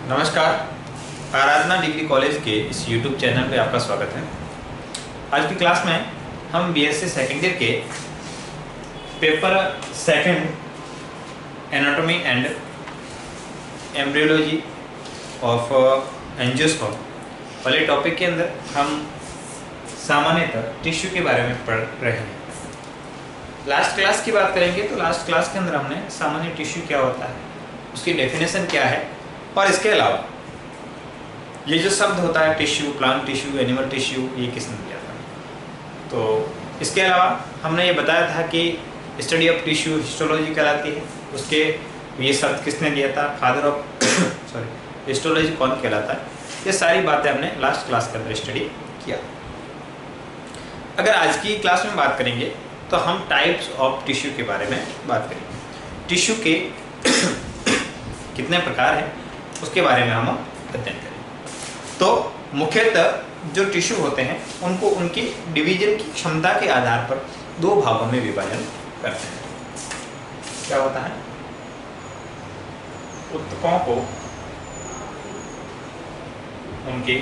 नमस्कार। आराधना degree college के इस YouTube चैनल पे आपका स्वागत है। आज की क्लास में हम बीएससी सेकेंड ईयर के paper second anatomy and embryology of angiosperm वाले टॉपिक के अंदर हम सामान्यतः टिश्यू के बारे में पढ़ रहे हैं। लास्ट क्लास की बात करेंगे तो लास्ट क्लास के अंदर हमने सामान्य टिश्यू क्या होता है, उसकी डेफिनेशन क्या है, और इसके अलावा ये जो शब्द होता है tissue, plant tissue, animal tissue, ये किसने दिया था। तो इसके अलावा हमने ये बताया था कि स्टडी ऑफ टिश्यू हिस्टोलॉजी कहलाती है, उसके ये शब्द किसने दिया था, फादर ऑफ हिस्टोलॉजी कौन कहलाता है। ये सारी बातें हमने लास्ट क्लास के अंदर स्टडी किया। अगर आज की क्लास में बात करेंगे तो हम टाइप्स ऑफ टिश्यू के बारे में बात करेंगे। टिश्यू के कितने प्रकार हैं उसके बारे में हम अध्ययन करेंगे। तो मुख्यतः जो टिश्यू होते हैं उनको उनकी डिवीजन की क्षमता के आधार पर दो भागों में विभाजन करते हैं। क्या होता है, ऊतकों को उनके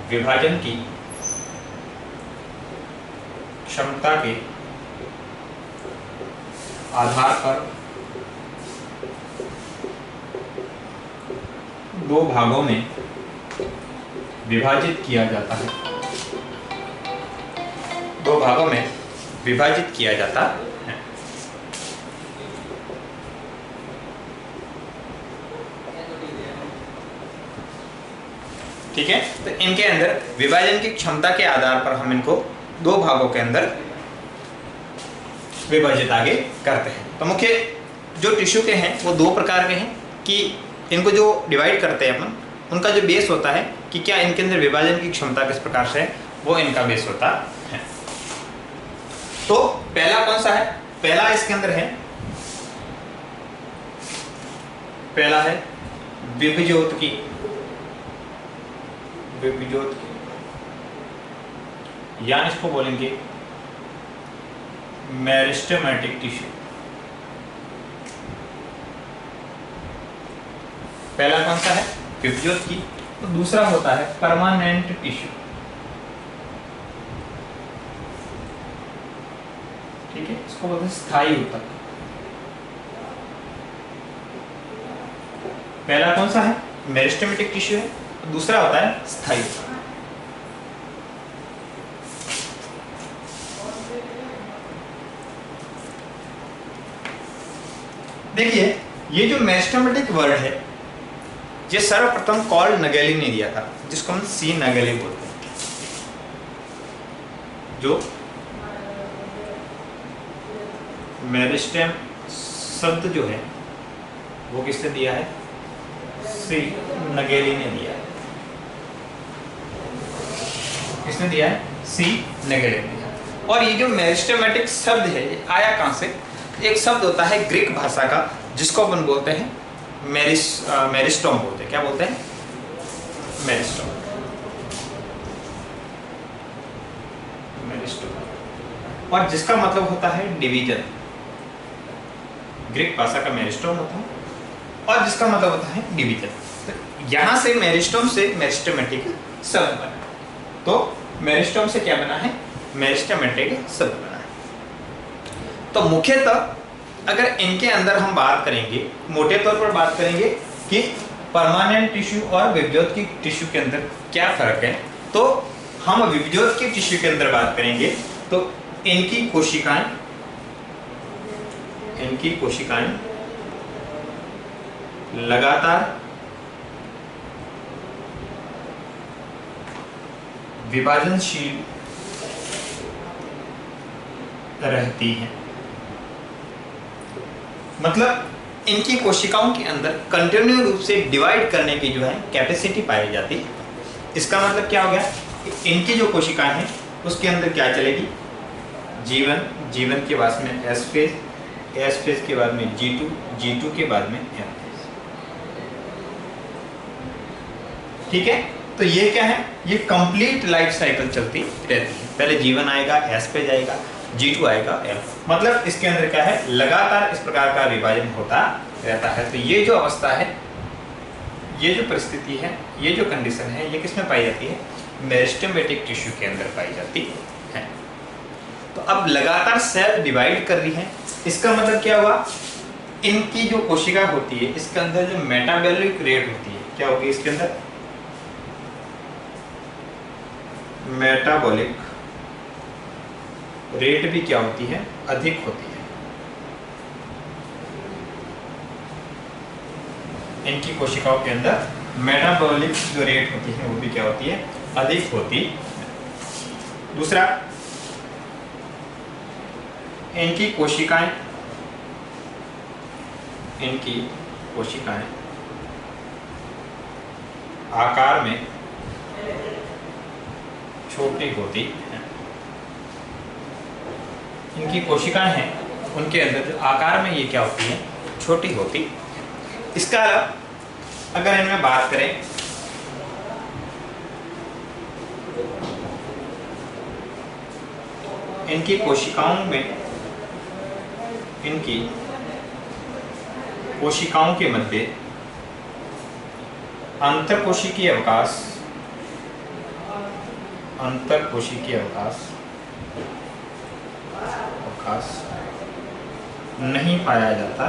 विभाजन की क्षमता के आधार पर दो भागों में विभाजित किया जाता है। दो भागों में विभाजित किया जाता है। ठीक है, तो इनके अंदर विभाजन की क्षमता के आधार पर हम इनको दो भागों के अंदर विभाजित आगे करते हैं। तो मुख्य जो टिश्यू के हैं वो दो प्रकार के हैं कि इनको जो डिवाइड करते हैं अपन, उनका जो बेस होता है कि क्या इनके अंदर विभाजन की क्षमता किस प्रकार से है, वो इनका बेस होता है। तो पहला कौन सा है, पहला इसके अंदर है, पहला है विभज्योतकी। विभज्योतकी या इसको बोलेंगे मेरिस्टेमेटिक टिश्यू। पहला कौन सा है, विभज्योतकी। तो दूसरा होता है परमानेंट टिश्यू। ठीक है, इसको बोलते हैं स्थायी ऊतक। पहला कौन सा है, मेरिस्टेमेटिक टिश्यू है, दूसरा होता है स्थायी ऊतक। देखिए, ये जो मेरिस्टेमेटिक वर्ड है ये सर्वप्रथम कॉल नगेली ने दिया था, जिसको हम सी नगेली बोलते हैं। जो मेरिस्टेम शब्द जो है वो किसने दिया है, सी नगेली ने दिया है। किसने दिया है, सी नगेली ने दिया। और ये जो मेरिस्टेमेटिक शब्द है ये आया कहां से, एक शब्द होता है ग्रीक भाषा का जिसको अपन बोलते हैं मेरिस्टोम बोलते हैं। क्या बोलते हैं, मेरिस्टोम। मेरिस्टोम, और जिसका मतलब होता है डिवीजन। ग्रीक भाषा का मेरिस्टोम होता है और जिसका मतलब होता है डिवीजन। तो यहां से मेरिस्टोम से मेरिस्टेमेटिक शब्द बना। तो मेरिस्टोम से क्या बना है, मेरिस्टेमेटिक शब्द बना है। तो मुख्यतः अगर इनके अंदर हम बात करेंगे, मोटे तौर पर बात करेंगे कि परमानेंट टिश्यू और विभज्योतकी टिश्यू के अंदर क्या फर्क है, तो हम विभज्योतकी टिश्यू के अंदर बात करेंगे तो इनकी कोशिकाएं लगातार विभाजनशील रहती हैं। मतलब इनकी कोशिकाओं के अंदर कंटिन्यू रूप से डिवाइड करने की जो है कैपेसिटी पाई जाती है। इसका मतलब क्या हो गया, इनकी जो कोशिकाएं हैं उसके अंदर क्या चलेगी, जीवन के बाद में एस फेज के बाद में G2 के बाद में M फेज। ठीक है, तो ये क्या है, ये कंप्लीट लाइफ साइकिल चलती रहती है। पहले जीवन आएगा, एस पे जाएगा, G2 आएगा, M। मतलब इसके अंदर क्या है, लगातार इस प्रकार का विभाजन होता रहता है। तो ये जो अवस्था है, ये जो परिस्थिति है, ये जो कंडीशन है, ये किसमें पाई जाती है? मेरिस्टेमेटिक टिश्यू के अंदर पाई जाती है। तो अब लगातार सेल डिवाइड कर रही है, इसका मतलब क्या हुआ? इनकी जो कोशिका होती है, इसके अंदर जो मेटाबॉलिक रेट होती है, क्या होगी इसके अंदर? मेटाबॉलिक रेट भी क्या होती है? अधिक होती है। इनकी कोशिकाओं के अंदर मेटाबॉलिक जो रेट होती है वो भी क्या होती है? अधिक होती है। दूसरा, इनकी कोशिकाएं आकार में छोटी होती हैं। इनकी कोशिकाएं हैं, उनके अंदर जो आकार में ये क्या होती है? छोटी होती। इसका अगर इनमें बात करें, इनकी कोशिकाओं के मध्य अंतरकोशिकीय अवकाश नहीं पाया जाता।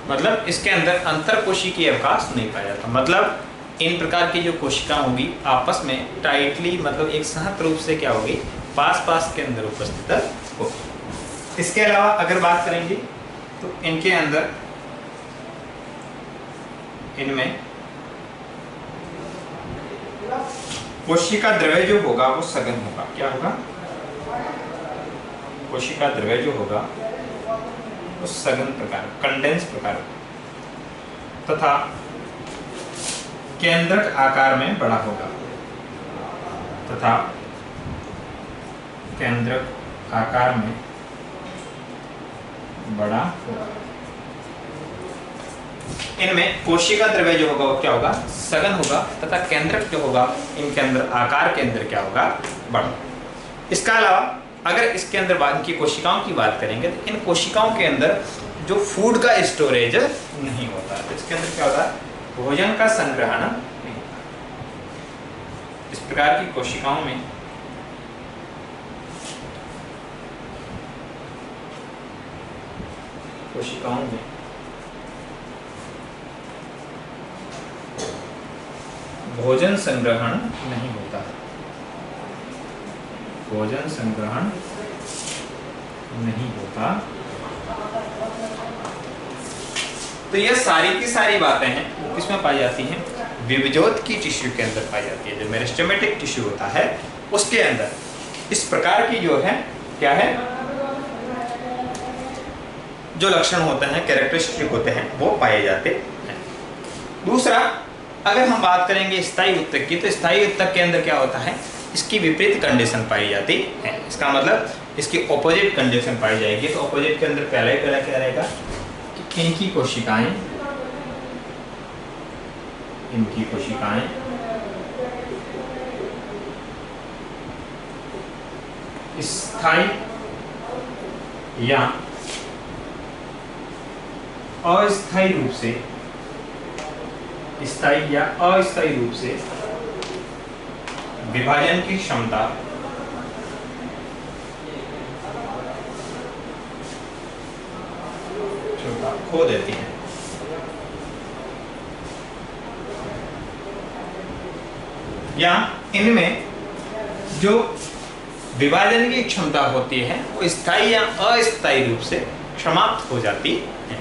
मतलब इसके अंदर अंतरकोशिकीय अवकाश नहीं पाया जाता। मतलब इन प्रकार की जो कोशिका होगी आपस में टाइटली, मतलब एक साथ रूप से क्या होगी? पास के अंदर उपस्थित होगी। इसके अलावा अगर बात करेंगे तो इनके अंदर, इनमें कोशिका द्रव्य जो होगा वो सघन होगा। क्या होगा? कोशिका द्रव्य जो होगा वो सघन प्रकार, कंडेंस प्रकार तथा केंद्रक आकार में बड़ा होगा। इनमें कोशिका द्रव्य जो होगा वो क्या होगा? सघन होगा तथा केंद्रक जो होगा इनके अंदर आकार के अंदर क्या होगा? बड़ा। इसका अलावा अगर इसके अंदर इनकी कोशिकाओं की बात करेंगे तो इन कोशिकाओं के अंदर जो फूड का स्टोरेज नहीं होता। तो इसके अंदर क्या होता है? भोजन का संग्रहण नहीं होता। इस प्रकार की कोशिकाओं में भोजन संग्रहण नहीं होता। तो ये सारी की सारी बातें हैं वो किसमें पाई जाती हैं? विभजोत की टिश्यू के अंदर पाई जाती है। जो मेरिस्टेमेटिक टिश्यू होता है उसके अंदर इस प्रकार की जो है क्या है, जो लक्षण होते हैं, कैरेक्टरिस्टिक होते हैं, वो पाए जाते हैं। दूसरा, अगर हम बात करेंगे स्थायी उत्तक की, तो स्थायी उत्तक के अंदर क्या होता है? इसकी विपरीत कंडीशन पाई जाती है। इसका मतलब इसकी ऑपोजिट कंडीशन पाई जाएगी। तो ऑपोजिट के अंदर पहला क्या रहेगा कि इनकी कोशिकाएं स्थायी या अस्थायी रूप से, स्थायी या अस्थायी रूप से विभाजन की क्षमता खो देती है। या इनमें जो विभाजन की क्षमता होती है वो स्थायी या अस्थायी रूप से समाप्त हो जाती है।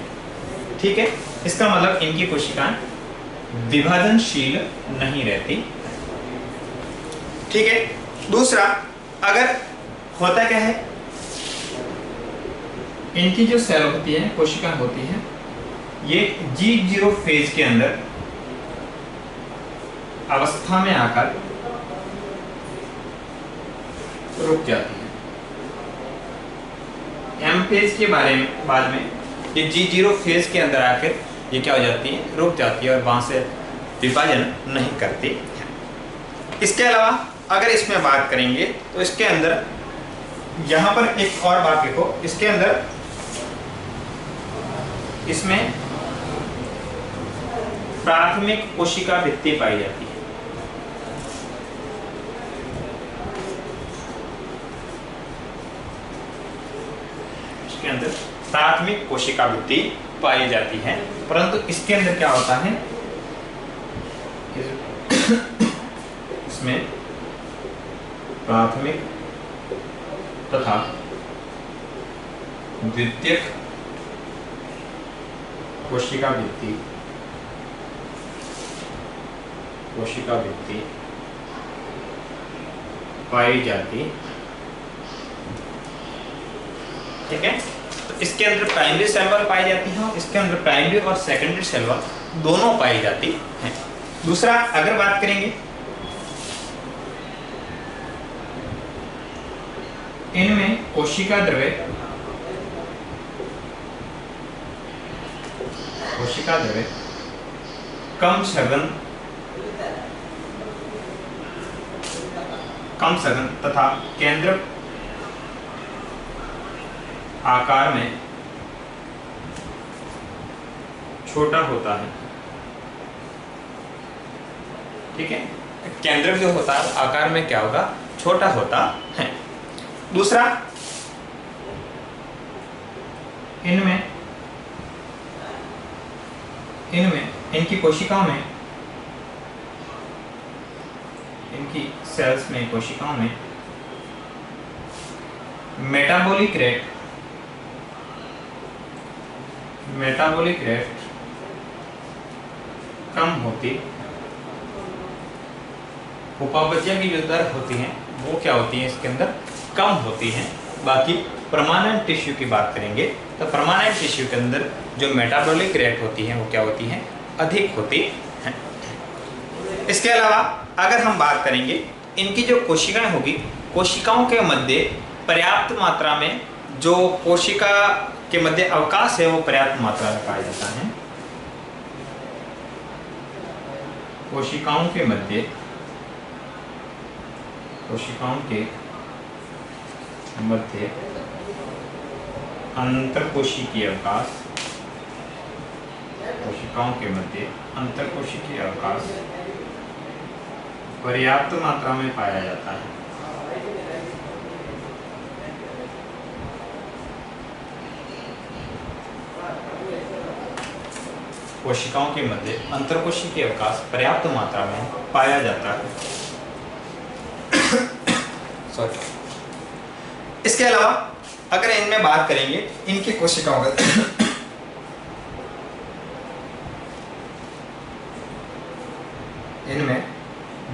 ठीक है, इसका मतलब इनकी कोशिकाएं विभाजनशील नहीं रहती। ठीक है। दूसरा, अगर होता क्या है, इनकी जो सेल होती है, कोशिका होती है, ये G0 फेज के अंदर अवस्था में आकर रुक जाती है। M फेज के बारे में बाद में ये G0 फेज के अंदर आकर ये क्या हो जाती है? रुक जाती है और वहां से विभाजन नहीं करती है। इसके अलावा अगर इसमें बात करेंगे तो इसके अंदर यहां पर एक और बात लिखो, इसके अंदर इसमें प्राथमिक कोशिका भित्ति पाई जाती है। इसके अंदर प्राथमिक कोशिका भित्ति पाई जाती है, परंतु इसके अंदर क्या होता है, इसमें प्राथमिक तथा द्वितीयक कोशिका भित्ति पाई जाती, ठीक है। तो इसके अंदर प्राइमरी सेल वॉल पाई जाती है, इसके अंदर प्राइमरी और सेकेंडरी सेल वॉल दोनों पाई जाती है। दूसरा अगर बात करेंगे, इनमें कोशिका द्रव्य कम सघन तथा केंद्र आकार में छोटा होता है, ठीक है। केंद्र जो होता है आकार में क्या होगा, छोटा होता है। दूसरा, इनमें इनकी कोशिकाओं में, इनकी सेल्स में, कोशिकाओं में मेटाबॉलिक रेट कम होती, उपापचय की जो दर होती है वो क्या होती है, इसके अंदर कम होती है। बाकी परमानेंट टिश्यू की बात करेंगे तो परमानेंट टिश्यू के अंदर जो मेटाबॉलिक रेट होती है वो क्या होती है, अधिक होती है। इसके अलावा अगर हम बात करेंगे, इनकी जो कोशिकाएं होगी, कोशिकाओं के मध्य पर्याप्त मात्रा में, जो कोशिका के मध्य अवकाश है वो पर्याप्त मात्रा में पाया जाता है। कोशिकाओं के मध्य अंतरकोशिकीय अवकाश, कोशिकाओं के मध्य अंतरकोशिकीय अवकाश पर्याप्त मात्रा में पाया जाता है। कोशिकाओं के मध्य अंतरकोशिकीय अवकाश पर्याप्त मात्रा में पाया जाता है। सॉरी। इसके अलावा अगर इनमें बात करेंगे, इनकी कोशिकाओं का इनमें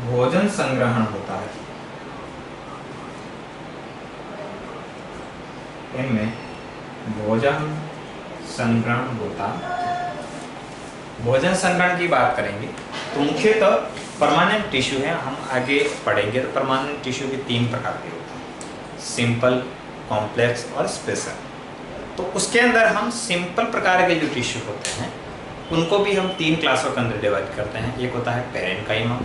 भोजन संग्रहण होता है, इनमें भोजन संग्रहण होता है। भोजन संग्रहण की बात करेंगे तो मुख्यतः परमानेंट टिश्यू है, हम आगे पढ़ेंगे। तो परमानेंट टिश्यू के 3 प्रकार के होते हैं, सिंपल, कॉम्प्लेक्स और स्पेशल। तो उसके अंदर हम सिंपल प्रकार के जो टिश्यू होते हैं उनको भी हम 3 क्लासों के अंदर डिवाइड करते हैं। एक होता है पेरेन्काइमा,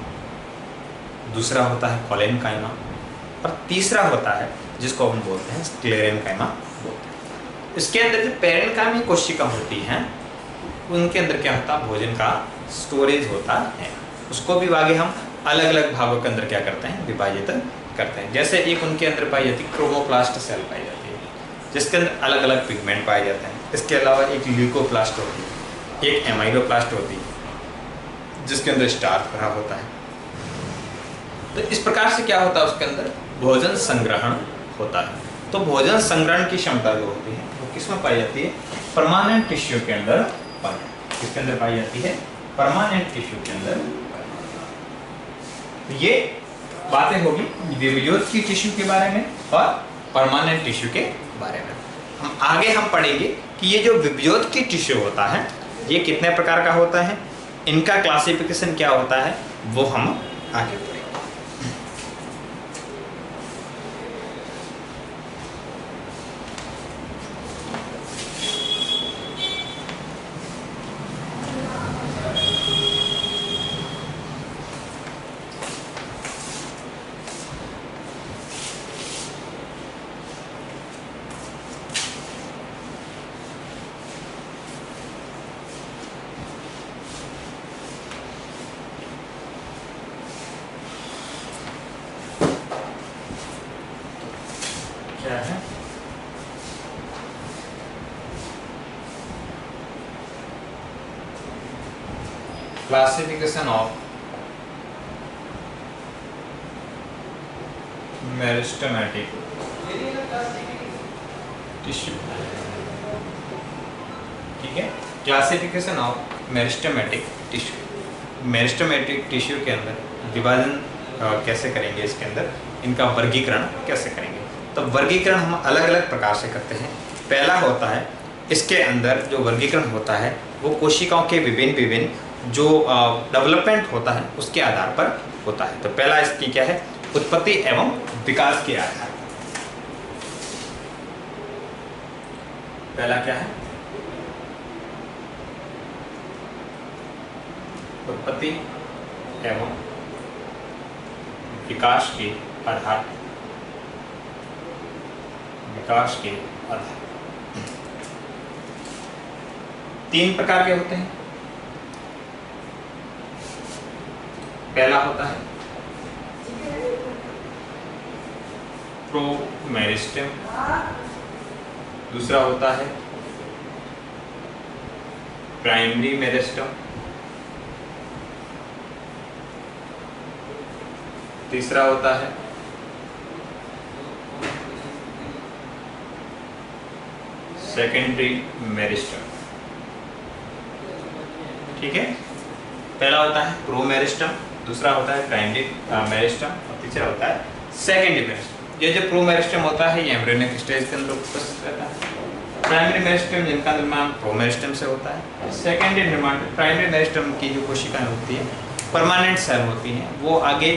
दूसरा होता है कोलेनकाइमा और तीसरा होता है जिसको हम बोलते हैं स्क्लेरेनकाइमा बोलते हैं। इसके अंदर जो पेरेन्काइमी कोशिका होती हैं उनके अंदर क्या होता है, भोजन का स्टोरेज होता है। उसको भी आगे हम अलग अलग भागों के अंदर क्या करते हैं, विभाजित करते हैं। जैसे एक उनके अंदर पाई जाती है क्रोमोप्लास्ट सेल पाई जाती है, जिसके अंदर अलग अलग पिगमेंट पाए जाते हैं। इसके अलावा एक ल्यूकोप्लास्ट होती है, एक एमाइलोप्लास्ट होती है जिसके अंदर स्टार्च भरा होता है। तो इस प्रकार से क्या होता है, उसके अंदर भोजन संग्रहण होता है। तो भोजन संग्रहण की क्षमता जो होती है वो किसमें पाई जाती है, परमानेंट टिश्यू के अंदर पाई जाती है। किसके अंदर पाई जाती है, परमानेंट टिश्यू के अंदर। ये बातें होगी विभज्योत टिश्यू के बारे में और परमानेंट टिश्यू के बारे में। हम आगे पढ़ेंगे कि ये जो विभज्योत टिश्यू होता है ये कितने प्रकार का होता है, इनका क्लासिफिकेशन क्या होता है, वो हम आगे पढ़ेंगे। Classification of meristematic tissue. ठीक है, classification of meristematic tissue. Meristematic tissue के अंदर विभाजन कैसे करेंगे, इसके अंदर इनका वर्गीकरण कैसे करेंगे। तो वर्गीकरण हम अलग अलग प्रकार से करते हैं। पहला होता है, इसके अंदर जो वर्गीकरण होता है वो कोशिकाओं के विभिन्न जो डेवलपमेंट होता है उसके आधार पर होता है। तो पहला इसकी क्या है, उत्पत्ति एवं विकास के आधार। पहला क्या है, उत्पत्ति एवं विकास के आधार। विकास के आधार तीन प्रकार के होते हैं। पहला होता है प्रोमेरिस्टेम, दूसरा होता है प्राइमरी मेरिस्टेम, तीसरा होता है सेकेंडरी मेरिस्टेम। ठीक है, पहला होता है प्रोमेरिस्टेम, दूसरा होता है प्राइमरी मेरिस्टेम और तीसरा होता है सेकेंडरी मेरिस्टेम। ये जो प्रोमेरिस्टेम होता है ये एम्ब्रियोनिक स्टेज के अंदर उपस्थित रहता है। प्राइमरी मेरिस्टेम जिनका निर्माण प्रोमेरिस्टेम से होता है। सेकेंडरी निर्माण प्राइमरी मेरिस्टेम की जो कोशिकाएं होती है परमानेंट सेल होती हैं, वो आगे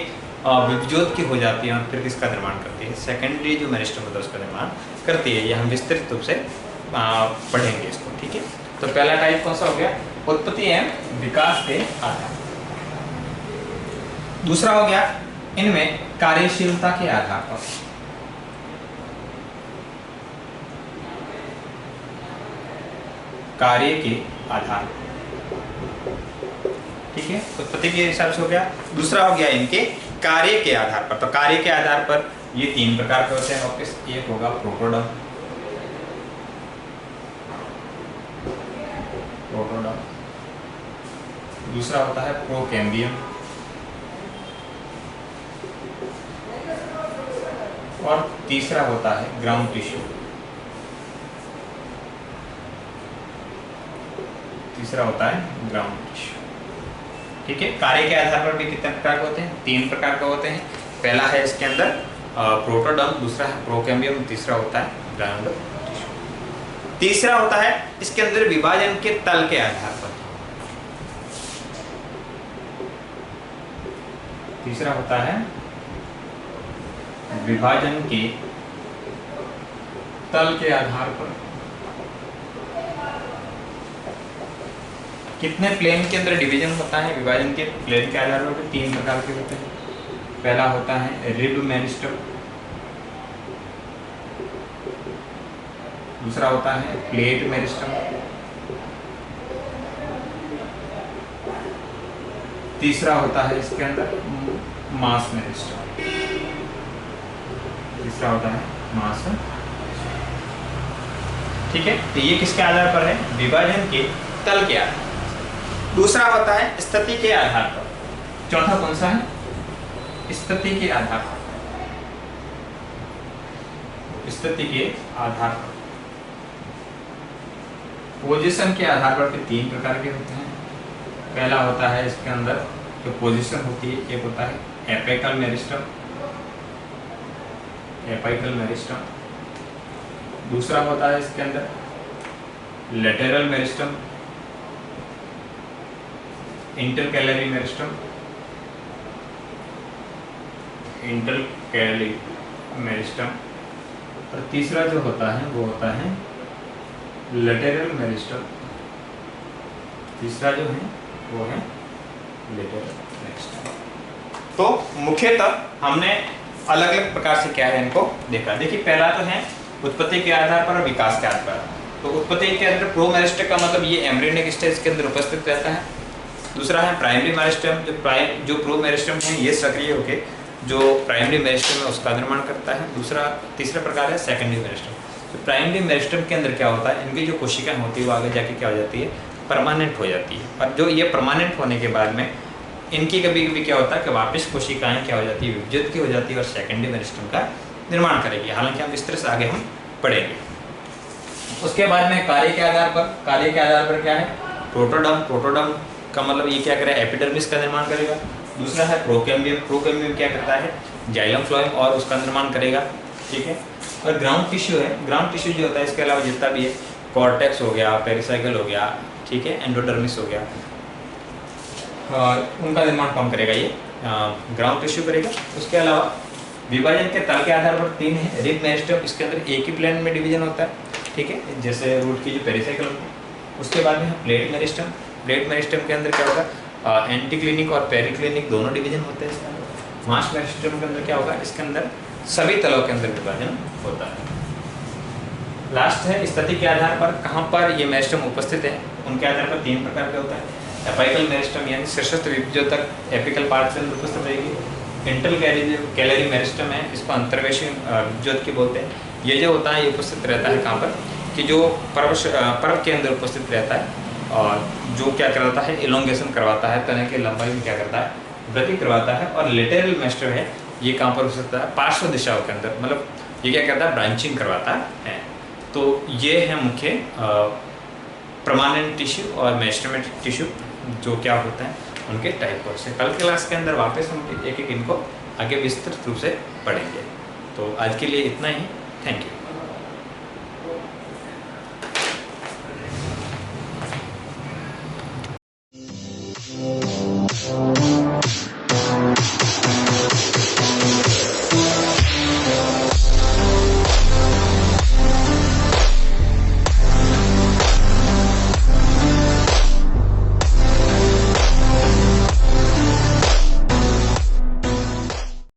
विभज्योत की हो जाती है और फिर किसका निर्माण करती है, सेकेंडरी जो मेरिस्टेम होता है उसका निर्माण करती है। ये हम विस्तृत रूप से पढ़ेंगे इसको। ठीक है, तो पहला टाइप कौन सा हो गया, उत्पत्ति एवं विकास के आधार। दूसरा हो गया इनमें कार्यशीलता के आधार पर। कार्य के आधार, ठीक है, उत्पत्ति के हिसाब से हो गया। दूसरा हो गया इनके कार्य के आधार पर। तो कार्य के आधार पर ये तीन प्रकार के होते हैं वापस। एक होगा प्रोटोडर्म, दूसरा होता है प्रोकैम्बियम और तीसरा होता है ग्राउंड टिश्यू। तीसरा होता है ग्राउंड टिश्यू। ठीक है, कार्य के आधार पर भी कितने प्रकार के होते हैं, तीन प्रकार के होते हैं। पहला है इसके अंदर प्रोटोडर्म, दूसरा है प्रोकैम्बियम, तीसरा होता है ग्राउंड टिश्यू। तीसरा होता है इसके अंदर विभाजन के तल के आधार पर। तीसरा होता है विभाजन के तल के आधार पर। कितने प्लेन के अंदर डिवीजन होता है, विभाजन के प्लेन के आधार पर तीन प्रकार के होते हैं। पहला होता है रिब मेरिस्टेम, दूसरा होता है प्लेट मेरिस्टेम, तीसरा होता है इसके अंदर मास मेरिस्टेम। तीसरा होता है मास। ठीक है, तो ये किसके आधार पर है, विभाजन के तल के आधार। दूसरा होता है स्थिति के आधार पर। चौथा कौन सा है, स्थिति के आधार पर। स्थिति के आधार पर, पोजीशन के आधार पर भी तीन प्रकार के होते हैं। पहला होता है इसके अंदर जो पोजीशन होती है, एक होता है एपिकल मेरिस्टेम, एपिकल मेरिस्टेम। दूसरा होता है इसके अंदर lateral meristem, intercalary meristem, intercalary meristem. और तीसरा जो होता है वो होता है लेटरल मेरिस्टेम। तीसरा जो है वो है लेटरल मेरिस्टेम। तो मुख्यतः हमने अलग अलग प्रकार से क्या है इनको देखा। देखिए, पहला तो है उत्पत्ति के आधार पर और विकास के आधार पर। तो उत्पत्ति के अंदर प्रोमेरिस्टेम का मतलब ये एम्ब्रियोनिक स्टेज के अंदर उपस्थित रहता है। दूसरा है प्राइमरी मेरिस्टेम, जो प्रोमेरिस्टेम है ये सक्रिय होकर जो प्राइमरी मेरिस्टेम है उसका निर्माण करता है। तीसरा प्रकार है सेकेंडरी मेरिस्टेम। तो प्राइमरी मेरिस्टेम के अंदर क्या होता है, इनकी जो कोशिकाएं होती है वो आगे जाके क्या हो जाती है, परमानेंट हो जाती है। और जो ये परमानेंट होने के बाद में इनकी कभी कभी क्या होता है कि वापस कोशिकाएं क्या हो जाती है, विभजित की हो जाती है और सेकेंडरी मेरिस्टम का निर्माण करेगी। हालांकि हम इस तरह से आगे हम पढ़ेंगे। उसके बाद में कार्य के आधार पर क्या है, प्रोटोडर्म। प्रोटोडर्म का मतलब ये क्या करेगा, एपिडर्मिस का निर्माण करेगा। दूसरा है प्रोकैम्बियम। प्रोकैम्बियम क्या करता है, जाइलम फ्लोएम और उसका निर्माण करेगा। ठीक है। और ग्राउंड टिश्यू है, ग्राउंड टिश्यू जो होता है इसके अलावा जितना भी है, कॉर्टेक्स हो गया, पेरिसाइकल हो गया, ठीक है, एंडोडर्मिस हो गया, उनका निर्माण कौन करेगा, ये ग्राउंड टिश्यू करेगा। उसके अलावा विभाजन के तल के आधार पर 3 है। रिब मेरिस्टम, इसके अंदर एक ही प्लेन में डिवीजन होता है। ठीक है, जैसे रूट की जो पेरिसाइकल होती है। उसके बाद में है प्लेट मेरिस्टम। प्लेट मेरिस्टम के अंदर क्या होगा, एंटीक्लिनिक और पेरिक्लिनिक दोनों डिवीजन होते हैं इसके अंदर। मास मेरिस्टम के अंदर क्या होगा, इसके अंदर सभी तलों के अंदर विभाजन होता है। लास्ट है स्थिति के आधार पर कहाँ पर ये मेरिस्टम उपस्थित है, उनके आधार पर 3 प्रकार के होता है। एपिकल मेरिस्टम यानी शीर्षस्थ विभजोतक एपिकल पार्ट के अंदर उपस्थित रहेगी। इंटर कैलरी मेरिस्टम है, इसको अंतर्वेशी विभजोत के बोलते हैं। ये जो होता है ये उपस्थित रहता है कहाँ पर, कि जो पर्व के अंदर उपस्थित रहता है और जो क्या करवाता है, इलोंगेशन करवाता है, तना की लंबाई में क्या करता है, वृद्धि करवाता है। और लेटरल मेरिस्टम है, ये कहाँ पर हो सकता है, पार्श्व दिशाओं के अंदर, मतलब ये क्या करता है, ब्रांचिंग करवाता है। तो ये है मुख्य परमानेंट टिश्यू और मेरिस्टेमेटिक टिश्यू जो क्या होता है, उनके टाइप से। कल क्लास के अंदर वापस हम एक एक इनको आगे विस्तृत रूप से पढ़ेंगे। तो आज के लिए इतना ही, थैंक यू।